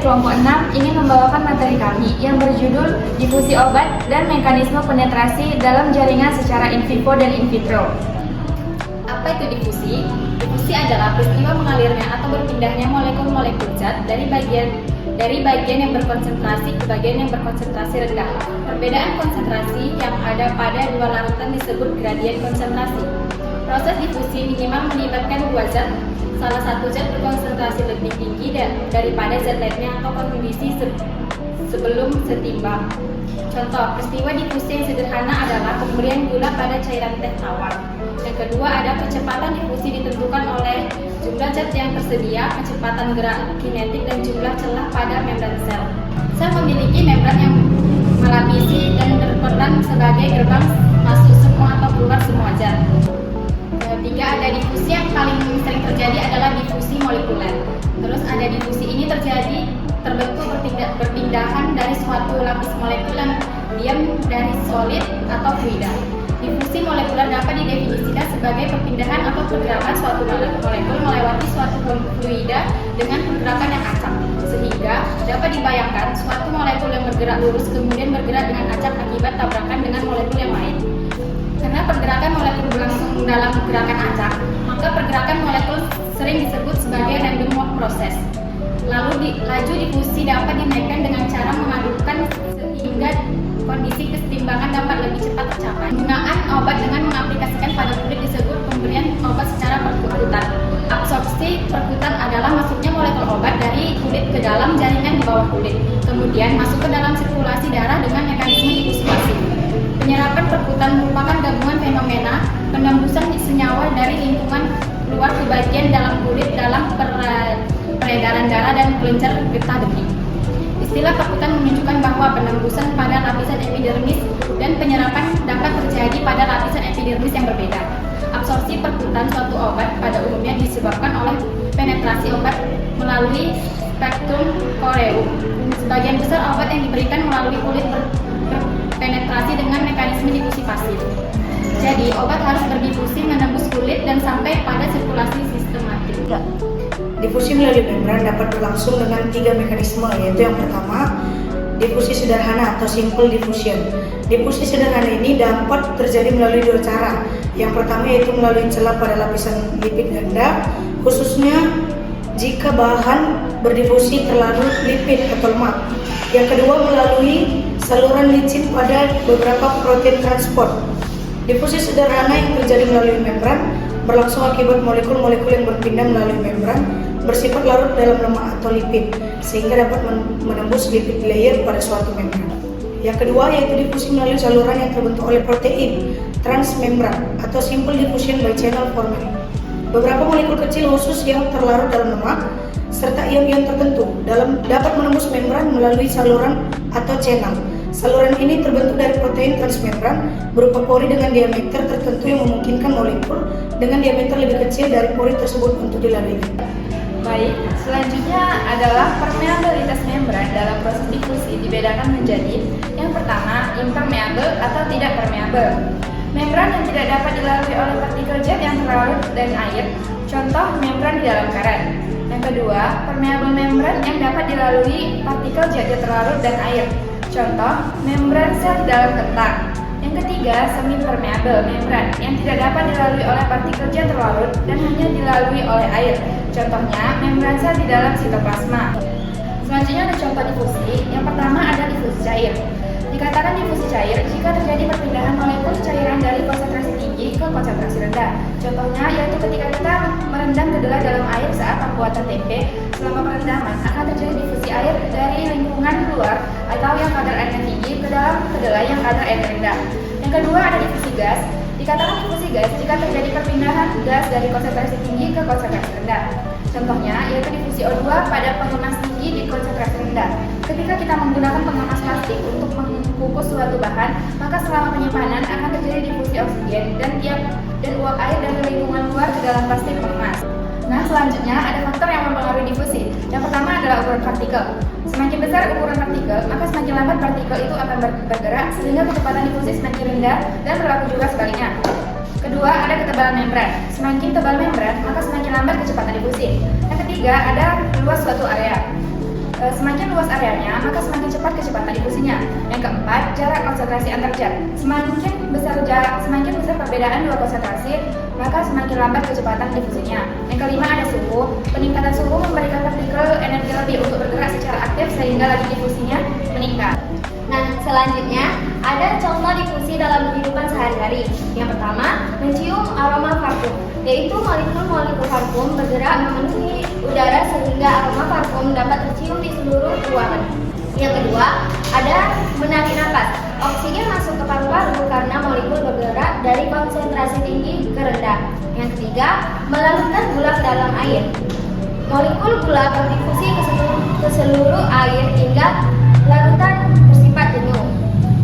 kelompok 6 ingin membawakan materi kami yang berjudul Difusi Obat dan Mekanisme Penetrasi dalam Jaringan secara in vivo dan in vitro. Apa itu difusi? Difusi adalah peristiwa mengalirnya atau berpindahnya molekul-molekul zat dari bagian yang berkonsentrasi ke bagian yang berkonsentrasi rendah. Perbedaan konsentrasi yang ada pada dua larutan disebut gradien konsentrasi. Proses difusi minimal melibatkan dua zat. Salah satu zat berkonsentrasi lebih tinggi daripada zat lainnya atau kondisi sebelum setimbang. Contoh, peristiwa difusi yang sederhana adalah pemberian gula pada cairan teh tawar. Yang kedua, ada kecepatan difusi ditentukan oleh jumlah zat yang tersedia, kecepatan gerak kinetik, dan jumlah celah pada membran sel. Sel memiliki membran yang melapisi dan berperan sebagai gerbang masuk semua atau keluar semua zat. Ketiga, ada difusi yang paling sering terjadi adalah difusi molekuler. Terus ada difusi ini terbentuk perpindahan dari suatu lapis molekul yang diam dari solid atau fluida. Difusi molekuler dapat didefinisikan sebagai perpindahan atau pergerakan suatu molekul melewati suatu fluida dengan pergerakan yang acak. Sehingga dapat dibayangkan suatu molekul yang bergerak lurus kemudian bergerak dengan acak akibat tabrakan dengan molekul yang lain. Karena pergerakan molekul berlangsung dalam gerakan acak, maka pergerakan molekul sering disebut sebagai random walk process. Lalu laju difusi dapat dinaikkan dengan cara memadukan sehingga kondisi kesetimbangan dapat lebih cepat tercapai. Penggunaan obat dengan mengaplikasikan pada kulit disebut pemberian obat secara perkutan. Absorpsi perkutan adalah masuknya molekul obat dari kulit ke dalam jaringan di bawah kulit, kemudian masuk ke dalam sirkulasi darah dengan mekanisme difusi pasif. Penyerapan perkutan merupakan gabungan fenomena penembusan senyawa dari lingkungan keluar ke bagian dalam kulit dalam peredaran darah dan kelenjar getah bening. Istilah perkutan menunjukkan bahwa penembusan pada lapisan epidermis dan penyerapan dapat terjadi pada lapisan epidermis yang berbeda. Absorpsi perkutan suatu obat pada umumnya disebabkan oleh penetrasi obat melalui spektrum koreum. Sebagian besar obat yang diberikan melalui kulit berpenetrasi dengan mekanisme difusi pasif. Jadi, obat harus berdifusi menembus kulit dan sampai pada sirkulasi sistematik. Difusi melalui membran dapat berlangsung dengan 3 mekanisme, yaitu yang pertama, difusi sederhana atau simple diffusion. Difusi sederhana ini dapat terjadi melalui 2 cara. Yang pertama yaitu melalui celah pada lapisan lipid ganda, khususnya jika bahan berdifusi terlalu lipid atau lemak. Yang kedua melalui saluran licin pada beberapa protein transport. Difusi sederhana yang terjadi melalui membran berlangsung akibat molekul-molekul yang berpindah melalui membran bersifat larut dalam lemak atau lipid, sehingga dapat menembus lipid layer pada suatu membran. Yang kedua yaitu difusi melalui saluran yang terbentuk oleh protein transmembran atau simple diffusion by channel forming. Beberapa molekul kecil khusus yang terlarut dalam lemak serta ion-ion tertentu dapat menembus membran melalui saluran atau channel. Saluran ini terbentuk dari protein transmembran berupa pori dengan diameter tertentu yang memungkinkan molekul dengan diameter lebih kecil dari pori tersebut untuk dilalui. Baik, selanjutnya adalah permeabilitas membran dalam proses difusi dibedakan menjadi yang pertama, impermeable atau tidak permeable. Membran yang tidak dapat dilalui oleh partikel zat yang terlarut dan air, contoh membran di dalam karet. Yang kedua, permeable membran yang dapat dilalui partikel zat yang terlarut dan air, contoh membran sel di dalam kentang. Yang ketiga, semi-permeable membran yang tidak dapat dilalui oleh partikel zat terlarut dan hanya dilalui oleh air, contohnya membran sel di dalam sitoplasma. Selanjutnya ada contoh difusi. Yang pertama ada difusi cair. Dikatakan difusi cair jika terjadi perpindahan molekul cairan dari konsentrasi tinggi ke konsentrasi rendah. Contohnya yaitu ketika kita merendam kedelai dalam air saat pembuatan tempe. Selama perendaman akan terjadi difusi air dari lingkungan luar atau yang kadar airnya tinggi ke dalam kedelai yang kadar airnya rendah. Yang kedua ada difusi gas. Dikatakan difusi gas jika terjadi perpindahan gas dari konsentrasi tinggi ke konsentrasi rendah. Contohnya yaitu difusi O2 pada pengemas tinggi di konsentrasi rendah. Ketika kita menggunakan pengemas plastik untuk mengukus suatu bahan, maka selama penyimpanan akan terjadi difusi oksigen dan uap air dari lingkungan luar ke dalam plastik pengemas. Nah, selanjutnya ada faktor yang mempengaruhi difusi. Yang pertama adalah ukuran partikel. Semakin besar ukuran partikel, maka semakin lambat partikel itu akan bergerak sehingga kecepatan difusi semakin rendah dan berlaku juga sebaliknya. Kedua, ada ketebalan membran. Semakin tebal membran, maka semakin lambat kecepatan difusi. Yang ketiga, ada luas suatu area. Semakin luas areanya, maka semakin cepat kecepatan difusinya. Yang keempat, jarak konsentrasi antar zat. Semakin besar perbedaan dua konsentrasi, maka semakin lambat kecepatan difusinya. Yang kelima, ada suhu. Peningkatan suhu memberikan partikel energi lebih untuk bergerak secara aktif sehingga laju difusinya meningkat. Nah, selanjutnya ada contoh difusi dalam kehidupan sehari-hari. Yang pertama, mencium aroma parfum, yaitu molekul-molekul parfum bergerak memenuhi udara sehingga aroma parfum dapat tercium di seluruh ruangan. Yang kedua, ada menarik napas. Oksigen masuk ke paru-paru karena molekul bergerak dari konsentrasi tinggi ke rendah. Yang ketiga, melarutkan gula ke dalam air. Molekul gula berdifusi ke seluruh air hingga larutan bersifat jenuh.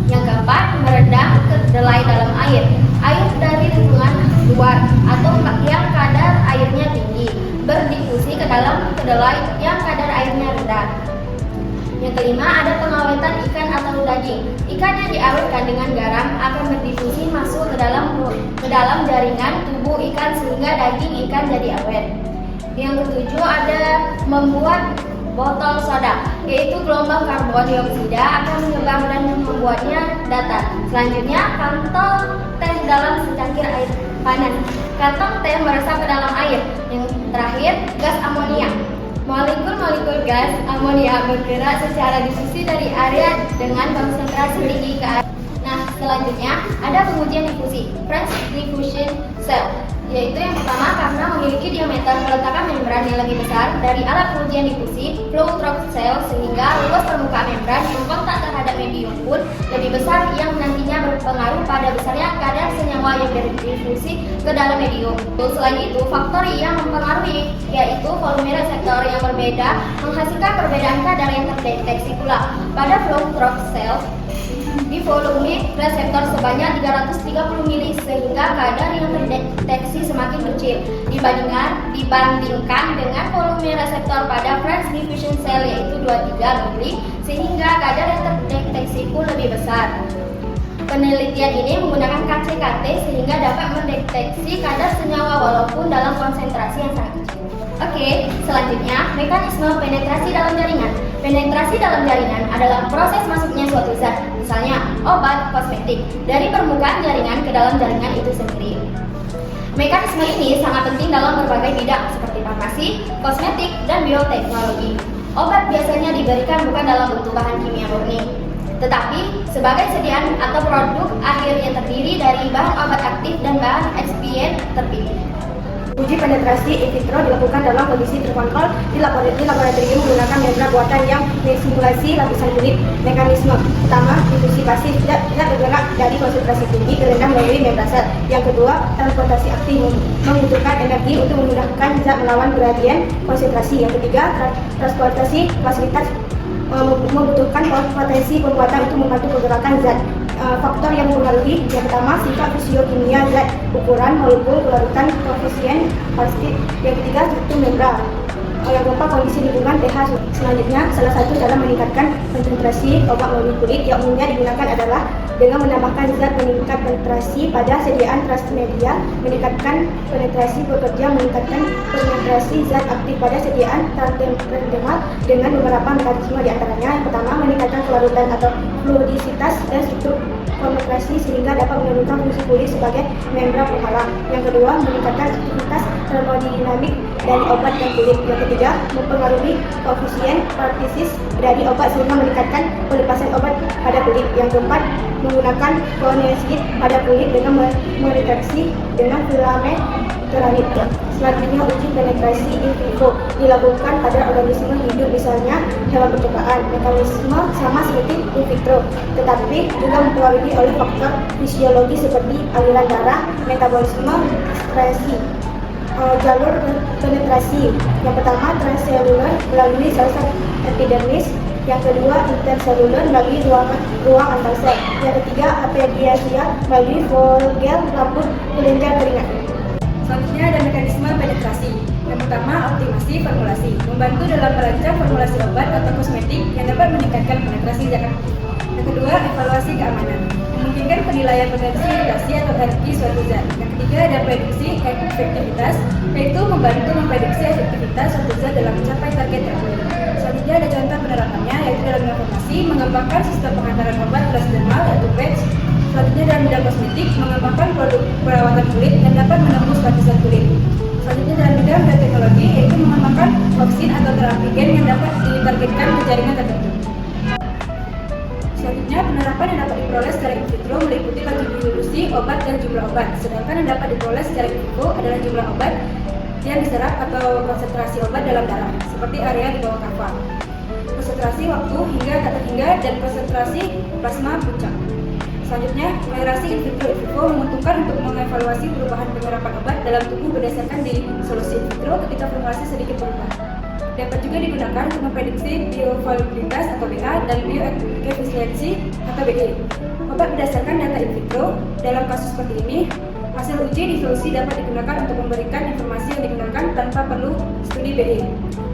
Yang keempat, meredam kedelai dalam air. Air dari lingkungan luar atau yang kadar airnya tinggi berdifusi ke dalam kedelai yang kadar airnya rendah. Yang kelima, ada pengawetan ikan atau daging. Ikan yang diawetkan dengan garam akan berdifusi masuk ke dalam jaringan tubuh ikan sehingga daging ikan jadi awet. Yang ketujuh, ada membuat botol soda, yaitu gelombang karbon dioksida akan menyebar dan membuatnya datar. Selanjutnya, kantong teh dalam secangkir air panas. Kantong teh meresap ke dalam air. Yang terakhir, gas amonia. Molekul-molekul gas amonia bergerak secara difusi dari area dengan konsentrasi tinggi ke air. Nah, selanjutnya ada pengujian difusi, French diffusion cell, yaitu yang pertama karena memiliki diameter peletakan membran yang lebih besar dari alat pengujian difusi flow through cell sehingga luas permukaan membran yang kontak terhadap medium pun lebih besar yang nantinya berpengaruh pada besarnya kadar senyawa yang berdifusi ke dalam medium. Selain itu, faktor yang mempengaruhi yaitu volume reseptor yang berbeda menghasilkan perbedaan kadar yang terdeteksi pula pada flow through cell. Di volume reseptor sebanyak 330 mili sehingga kadar yang terdeteksi semakin kecil dibandingkan dengan volume reseptor pada French diffusion cell yaitu 23 mili sehingga kadar yang terdeteksi pun lebih besar. Penelitian ini menggunakan KCKT sehingga dapat mendeteksi kadar senyawa walaupun dalam konsentrasi yang sangat kecil. Oke, selanjutnya mekanisme penetrasi dalam jaringan. Penetrasi dalam jaringan adalah proses masuknya suatu zat, misalnya obat, kosmetik, dari permukaan jaringan ke dalam jaringan itu sendiri. Mekanisme ini sangat penting dalam berbagai bidang seperti farmasi, kosmetik, dan bioteknologi. Obat biasanya diberikan bukan dalam bentuk bahan kimia murni, tetapi sebagai sediaan atau produk akhir yang terdiri dari bahan obat aktif dan bahan eksipien terpilih. Uji penetrasi in vitro dilakukan dalam kondisi terkontrol di laboratorium menggunakan membran buatan yang mensimulasi lapisan kulit. Mekanisme pertama, difusi pasif tidak bergerak dari konsentrasi tinggi ke rendah melalui membran sel. Yang kedua, transportasi aktif membutuhkan energi untuk memudahkan zat melawan gradien konsentrasi. Yang ketiga, transportasi fasilitas membutuhkan potensi pembuatan untuk membantu pergerakan zat. Faktor yang mempengaruhi yang pertama sifat fisiokimia zat, ukuran molekul, kelarutan, koefisien pasti. Yang ketiga, struktur membran. Yang keempat, kondisi lingkungan pH. Selanjutnya, salah satu cara meningkatkan konsentrasi obat melalui kulit yang umumnya digunakan adalah dengan menambahkan zat peningkat penetrasi pada sediaan transmedia. Meningkatkan penetrasi bekerja meningkatkan konsentrasi zat aktif pada sediaan transdermal dengan beberapa mekanisme diantaranya. Yang pertama, meningkatkan kelarutan atau fluidisitas dan struktur penetrasi sehingga dapat menurunkan fungsi kulit sebagai membran penghalang. Yang kedua, meningkatkan aktivitas termodinamik dari obat dan kulit. Yang ketiga, mempengaruhi koefisien partisis dari obat sehingga meningkatkan pelepasan obat pada kulit. Yang keempat, menggunakan konesid pada kulit dengan mendeteksi dengan filament keramik. Selanjutnya, uji penetrasi in vivo dilakukan pada organisme hidup, misalnya hewan percobaan. Mekanisme sama seperti in vitro, tetapi juga mempengaruhi oleh faktor fisiologi seperti aliran darah, metabolisme, ekspresi. Jalur penetrasi yang pertama transseluler melalui saluran epidermis, yang kedua interseluler melalui ruang antar sel, yang ketiga apiasia melalui folgel rambut kelenjar keringat. Selanjutnya ada mekanisme penetrasi. Yang pertama, optimasi formulasi, membantu dalam merancang formulasi obat atau kosmetik yang dapat meningkatkan penetrasi zat aktif. Yang kedua, evaluasi keamanan, memungkinkan penilaian potensi iritasi atau alergi suatu zat. Yang ketiga, ada prediksi efektivitas, yaitu membantu memprediksi efektivitas suatu zat dalam mencapai target tertentu. Selanjutnya ada contoh penerapannya, yaitu dalam bidang farmasi mengembangkan sistem pengantaran obat transdermal yaitu patch. Selanjutnya dalam bidang kosmetik mengembangkan produk perawatan kulit yang dapat menembus lapisan kulit. Selanjutnya dalam bidang bioteknologi yaitu mengembangkan vaksin atau terapi gen yang dapat ditargetkan ke jaringan tertentu. Selanjutnya, penerapan yang dapat diperoleh secara in vitro meliputi laju distribusi obat dan jumlah obat, sedangkan yang dapat diperoleh secara in vivo adalah jumlah obat yang diserap atau konsentrasi obat dalam darah, seperti area di bawah kafan, konsentrasi waktu hingga tak terhingga, dan konsentrasi plasma puncak. Selanjutnya, toleransi in vitro in vivo menguntungkan untuk mengevaluasi perubahan penyerapan obat dalam tubuh berdasarkan di solusi in vitro ketika formulasi sedikit berubah. Dapat juga digunakan untuk memprediksi bioavailabilitas atau BA dan bioefisiensi atau BE. Obat berdasarkan data in vitro, dalam kasus seperti ini, hasil uji di solusi dapat digunakan untuk memberikan informasi yang digunakan tanpa perlu studi BE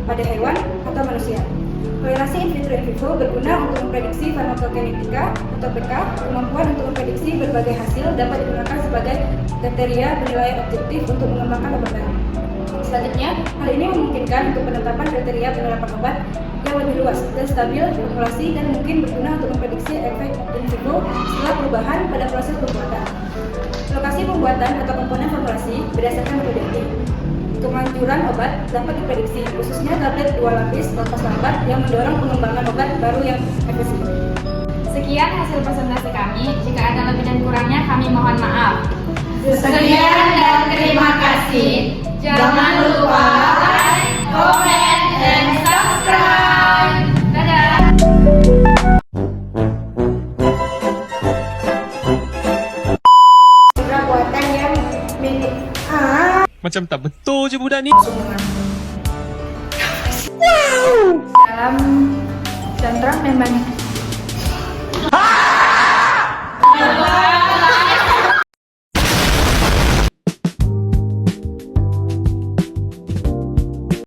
pada hewan atau manusia. Toleransi in vitro in vivo berguna untuk memprediksi farmakokinetika atau PK. Kemampuan untuk memprediksi berbagai hasil dapat digunakan sebagai kriteria penilaian objektif untuk mengembangkan obat baru. Selanjutnya, hal ini memungkinkan untuk penetapan kriteria penerapan obat yang lebih luas dan stabil formulasi dan mungkin berguna untuk memprediksi efek in vivo setelah perubahan pada proses pembuatan. Lokasi pembuatan atau komponen formulasi berdasarkan metode ini. Kemanjuran obat dapat diprediksi, khususnya tablet 2 lapis lepas lambat yang mendorong pengembangan obat baru yang efisien. Sekian hasil presentasi kami. Jika ada lebih dan kurangnya, kami mohon maaf. Sekian dan terima kasih. Jangan lupa like, comment, dan subscribe. Dadah! Perawatan yang minim. Macam tak betul je budak ni. Langsung dengan Dalam sentra memang